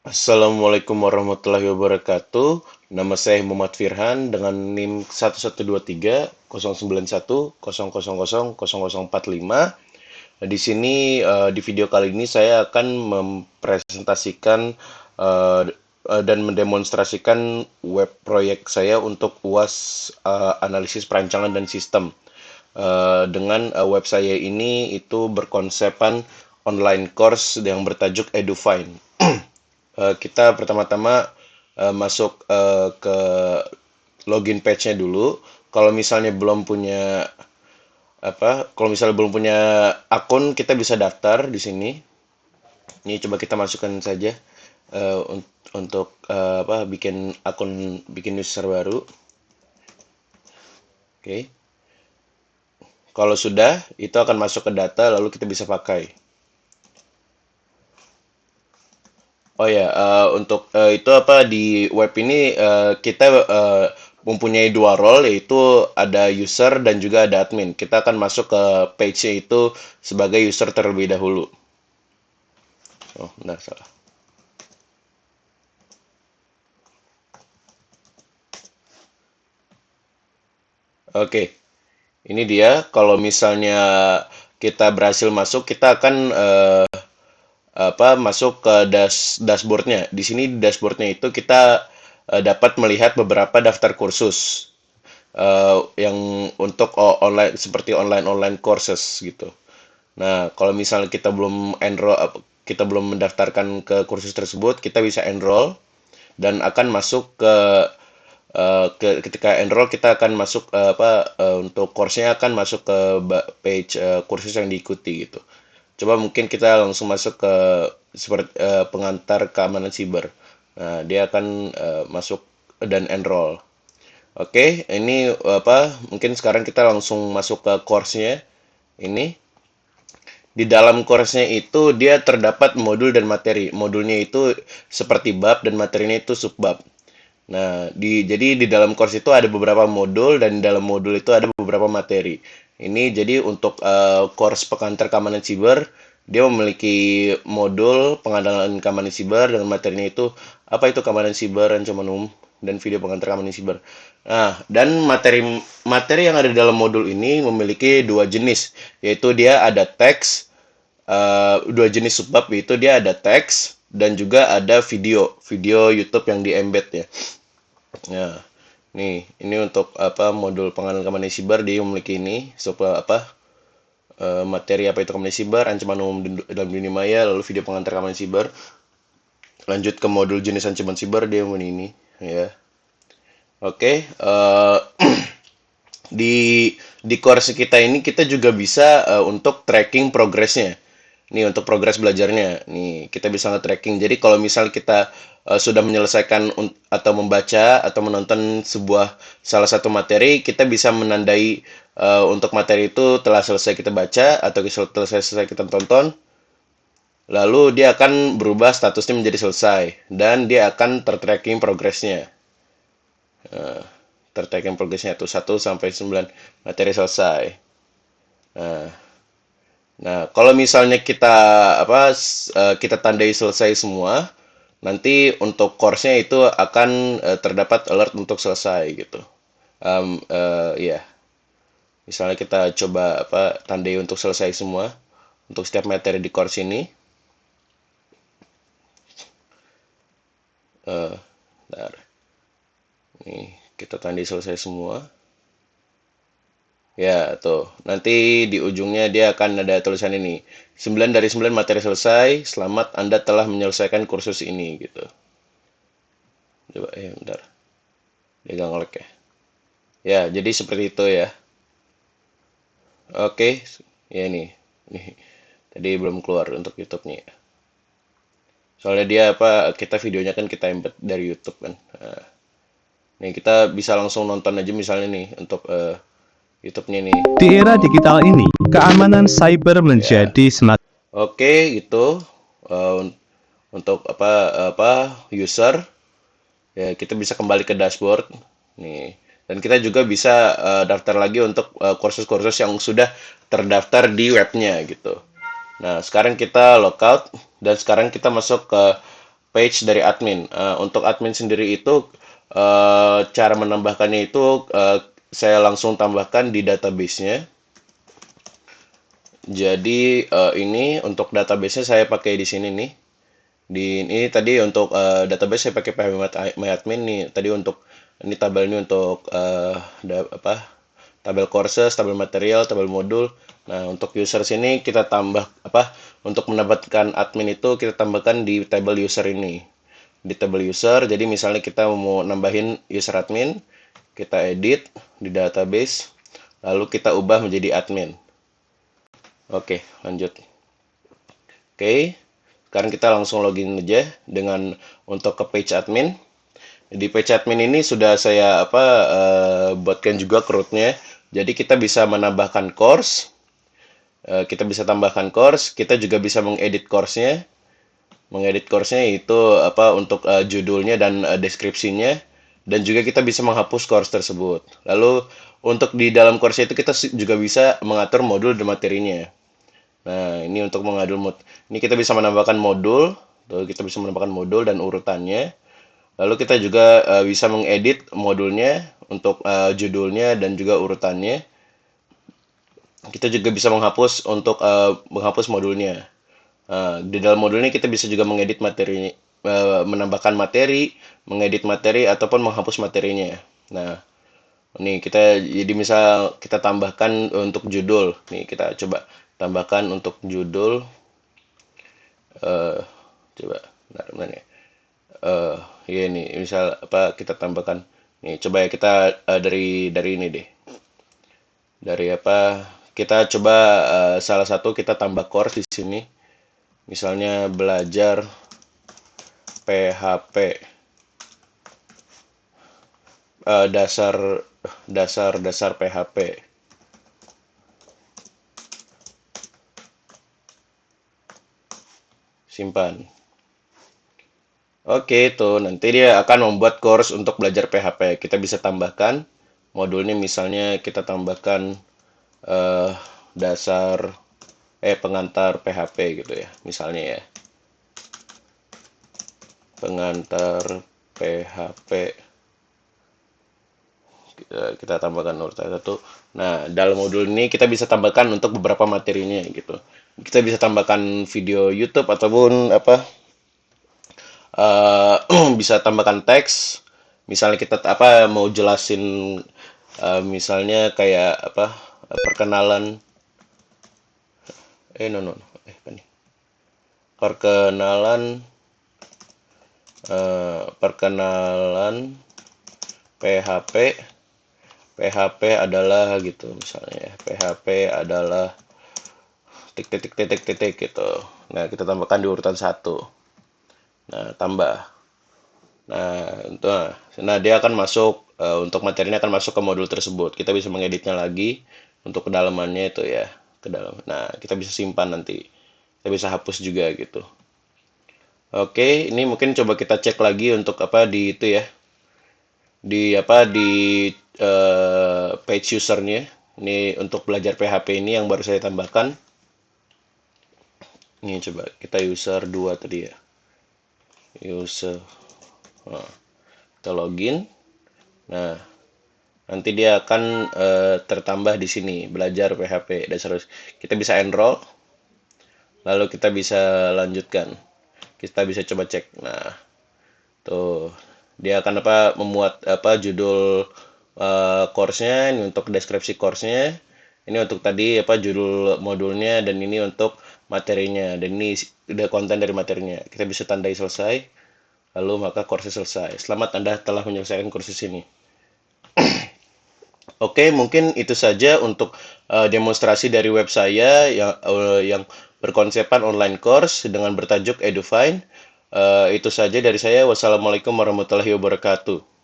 Assalamualaikum warahmatullahi wabarakatuh. Nama saya Muhammad Firhan dengan NIM 1123 091 00000045. Di sini di video kali ini saya akan mempresentasikan eh, dan mendemonstrasikan web proyek saya untuk UAS analisis perancangan dan sistem. Dengan web saya ini itu berkonsepkan online course yang bertajuk EduFind. Kita pertama-tama masuk ke login page-nya dulu. Kalau misalnya belum punya kalau misalnya belum punya akun, kita bisa daftar di sini. Ini coba kita masukkan saja untuk bikin akun, bikin user baru. Oke. Kalau sudah, itu akan masuk ke data, lalu kita bisa pakai. Oh ya, untuk itu di web ini kita mempunyai dua role, yaitu ada user dan juga ada admin. Kita akan masuk ke page-nya itu sebagai user terlebih dahulu. Oh, benar salah. Oke, ini dia. Kalau misalnya kita berhasil masuk, kita akan masuk ke dashboardnya. Di sini di dashboardnya itu kita dapat melihat beberapa daftar kursus yang untuk online seperti online courses gitu. Nah, kalau misalnya kita belum mendaftarkan ke kursus tersebut, kita bisa enroll dan akan masuk ketika enroll kita akan masuk untuk course-nya akan masuk ke page kursus yang diikuti gitu. Coba mungkin kita langsung masuk ke seperti pengantar keamanan siber. Nah, dia akan masuk dan enroll. Oke, ini mungkin sekarang kita langsung masuk ke course-nya. Ini di dalam course-nya itu dia terdapat modul dan materi. Modulnya itu seperti bab dan materinya itu subbab. Nah, jadi di dalam course itu ada beberapa modul dan di dalam modul itu ada beberapa materi. Ini jadi untuk course pengantar keamanan siber, dia memiliki modul pengenalan keamanan siber dengan materinya itu apa itu keamanan siber, ancaman umum, dan video pengantar keamanan siber. Nah, dan materi yang ada di dalam modul ini memiliki dua jenis, yaitu dia ada teks, dua jenis subbab, yaitu dia ada teks dan juga ada video YouTube yang di embed ya. Ya, ini untuk modul pengenalan keamanan siber dia memiliki ini materi apa itu keamanan siber, ancaman umum dalam dunia maya, lalu video pengantar keamanan siber. Lanjut ke modul jenis ancaman siber dia memiliki ini ya. Oke, di course kita ini kita juga bisa untuk tracking progresnya. Nih untuk progres belajarnya. Nih kita bisa nge-tracking. Jadi kalau misal kita sudah menyelesaikan atau membaca atau menonton salah satu materi, kita bisa menandai untuk materi itu telah selesai kita baca atau telah selesai kita tonton. Lalu dia akan berubah statusnya menjadi selesai dan dia akan tertracking progresnya. Tertracking progresnya itu 1 sampai 9 materi selesai. Nah, kalau misalnya kita tandai selesai semua, nanti untuk course-nya itu akan terdapat alert untuk selesai gitu. Ya, misalnya kita coba tandai untuk selesai semua untuk setiap materi di course ini. Bentar. Nih, kita tandai selesai semua. Ya, tuh. Nanti di ujungnya dia akan ada tulisan ini. 9 dari 9 materi selesai. Selamat Anda telah menyelesaikan kursus ini gitu. Coba bentar. Dia gak nge-lag ya. Ya, jadi seperti itu ya. Oke, ya ini. Nih. Tadi belum keluar untuk YouTube-nya. Soalnya dia kita videonya kan kita embed dari YouTube kan. Nah, nih kita bisa langsung nonton aja misalnya nih untuk YouTube-nya nih. Di era digital ini, keamanan cyber menjadi semakin Oke, gitu. Untuk user ya kita bisa kembali ke dashboard nih. Dan kita juga bisa daftar lagi untuk kursus-kursus yang sudah terdaftar di webnya gitu. Nah, sekarang kita logout dan sekarang kita masuk ke page dari admin. Untuk admin sendiri itu cara menambahkannya itu saya langsung tambahkan di database-nya. Jadi ini untuk database-nya saya pakai di sini nih. Di ini tadi untuk database saya pakai PHP MyAdmin nih. Tadi untuk ini tabel ini untuk tabel courses, tabel material, tabel modul. Nah, untuk user sini kita tambah untuk mendapatkan admin itu kita tambahkan di tabel user ini. Di tabel user, jadi misalnya kita mau nambahin user admin, kita edit di database, lalu kita ubah menjadi admin. Oke, lanjut. Oke, sekarang kita langsung login aja dengan untuk ke page admin. Di page admin ini sudah saya buatkan juga root-nya. Jadi kita bisa menambahkan course, kita bisa tambahkan course, kita juga bisa mengedit course-nya. Mengedit course-nya itu untuk judulnya dan deskripsinya, dan juga kita bisa menghapus course tersebut. Lalu untuk di dalam course itu kita juga bisa mengatur modul dan materinya. Nah, ini untuk mengatur ini kita bisa menambahkan modul, kita bisa menambahkan modul dan urutannya. Lalu kita juga bisa mengedit modulnya untuk judulnya dan juga urutannya. Kita juga bisa menghapus untuk menghapus modulnya. Di dalam modul ini kita bisa juga mengedit materi, menambahkan materi, mengedit materi ataupun menghapus materinya. Nah, ini kita jadi misal kita tambahkan untuk judul. Nih kita coba tambahkan untuk judul. Coba, mana ya? Ya ini misal kita tambahkan. Nih coba ya kita dari ini deh. Dari kita coba salah satu kita tambah course di sini. Misalnya belajar PHP dasar PHP. Simpan. Oke, itu nanti dia akan membuat course untuk belajar PHP. Kita bisa tambahkan modulnya, misalnya kita tambahkan dasar pengantar PHP gitu ya, misalnya ya. Pengantar PHP. Kita tambahkan urutan satu. Nah, dalam modul ini kita bisa tambahkan untuk beberapa materinya gitu. Kita bisa tambahkan video YouTube ataupun bisa tambahkan teks. Misalnya kita mau jelasin misalnya kayak perkenalan apa nih? Perkenalan PHP. PHP adalah gitu misalnya. PHP adalah titik gitu. Nah, kita tambahkan di urutan 1. Nah, tambah. Nah, dia akan masuk untuk materinya akan masuk ke modul tersebut. Kita bisa mengeditnya lagi untuk kedalamannya itu ya, ke dalam. Nah, kita bisa simpan nanti. Kita bisa hapus juga gitu. Oke, ini mungkin coba kita cek lagi untuk di itu ya. Di page usernya. Ini untuk belajar PHP ini yang baru saya tambahkan. Ini coba kita user 2 tadi ya. User. Nah, kita login. Nah, nanti dia akan tertambah di sini belajar PHP dasar. Kita bisa enroll. Lalu kita bisa lanjutkan. Kita bisa coba cek. Nah, tuh dia akan memuat judul course-nya, ini untuk deskripsi course-nya, ini untuk tadi judul modulnya, dan ini untuk materinya, dan ini udah konten dari materinya. Kita bisa tandai selesai, lalu maka course selesai. Selamat, Anda telah menyelesaikan kursus ini. Oke, mungkin itu saja untuk demonstrasi dari web saya yang berkonsepkan online course dengan bertajuk Edufine. Itu saja dari saya. Wassalamualaikum warahmatullahi wabarakatuh.